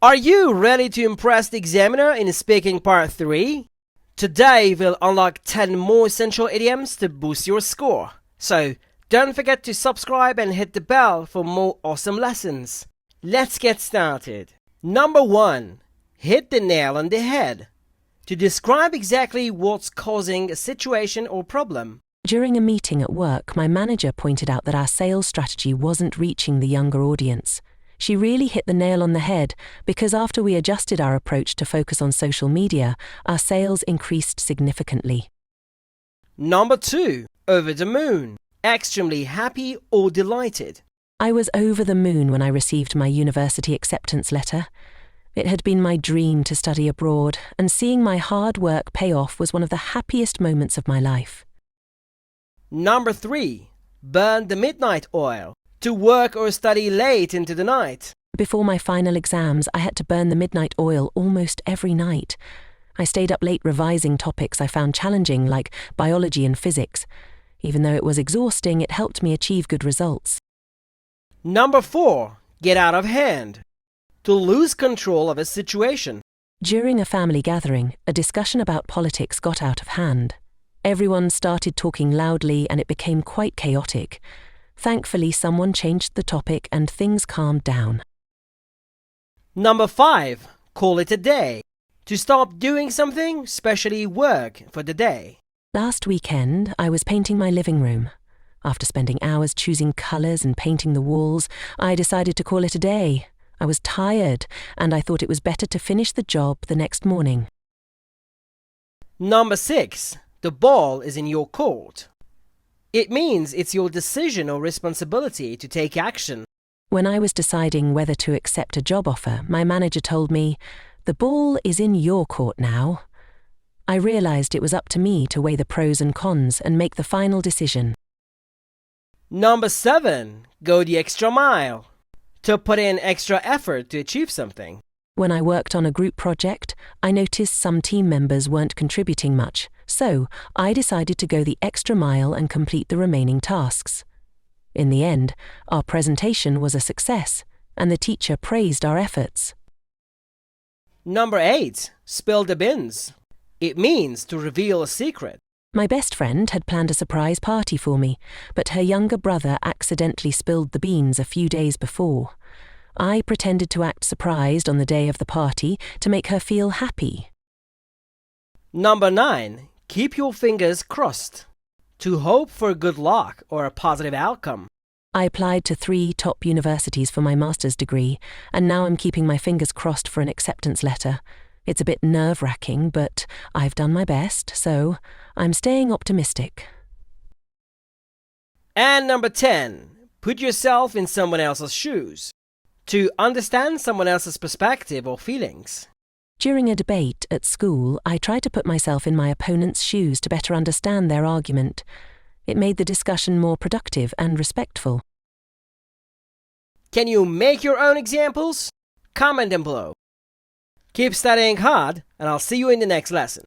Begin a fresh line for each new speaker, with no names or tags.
Are you ready to impress the examiner in Speaking Part 3? Today we'll unlock 10 more essential idioms to boost your score. So don't forget to subscribe and hit the bell for more awesome lessons. Let's get started. Number 1. Hit the nail on the head. To describe exactly what's causing a situation or problem.
During a meeting at work, my manager pointed out that our sales strategy wasn't reaching the younger audience. She really hit the nail on the head because after we adjusted our approach to focus on social media, our sales increased significantly.
Number 2. Over the moon. Extremely happy or delighted.
I was over the moon when I received my university acceptance letter. It had been my dream to study abroad, and seeing my hard work pay off was one of the happiest moments of my life.
Number 3. Burn the midnight oil. To work or study late into the night.
Before my final exams, I had to burn the midnight oil almost every night. I stayed up late revising topics I found challenging, like biology and physics. Even though it was exhausting, it helped me achieve good results.
Number 4. Get out of hand. To lose control of a situation.
During a family gathering, a discussion about politics got out of hand. Everyone started talking loudly and it became quite chaotic. Thankfully, someone changed the topic and things calmed down.
Number 5. Call it a day. To stop doing something, especially work, for the day.
Last weekend, I was painting my living room. After spending hours choosing colours and painting the walls, I decided to call it a day. I was tired, and I thought it was better to finish the job the next morning.
Number 6. The ball is in your court. It means it's your decision or responsibility to take action.
When I was deciding whether to accept a job offer, my manager told me, "The ball is in your court now." I realised it was up to me to weigh the pros and cons and make the final decision.
Number 7. Go the extra mile. To put in extra effort to achieve something.
When I worked on a group project, I noticed some team members weren't contributing much, so I decided to go the extra mile and complete the remaining tasks. In the end, our presentation was a success, and the teacher praised our efforts.
Number 8. Spill the beans. It means to reveal a secret.
My best friend had planned a surprise party for me, but her younger brother accidentally spilled the beans a few days before. I pretended to act surprised on the day of the party to make her feel happy.
Number 9. Keep your fingers crossed. To hope for good luck or a positive outcome.
I applied to 3 top universities for my master's degree, and now I'm keeping my fingers crossed for an acceptance letter. It's a bit nerve-wracking, but I've done my best, so I'm staying optimistic.
And number 10. Put yourself in someone else's shoes. To understand someone else's perspective or feelings.
During a debate at school, I tried to put myself in my opponent's shoes to better understand their argument. It made the discussion more productive and respectful.
Can you make your own examples? Comment them below. Keep studying hard, and I'll see you in the next lesson.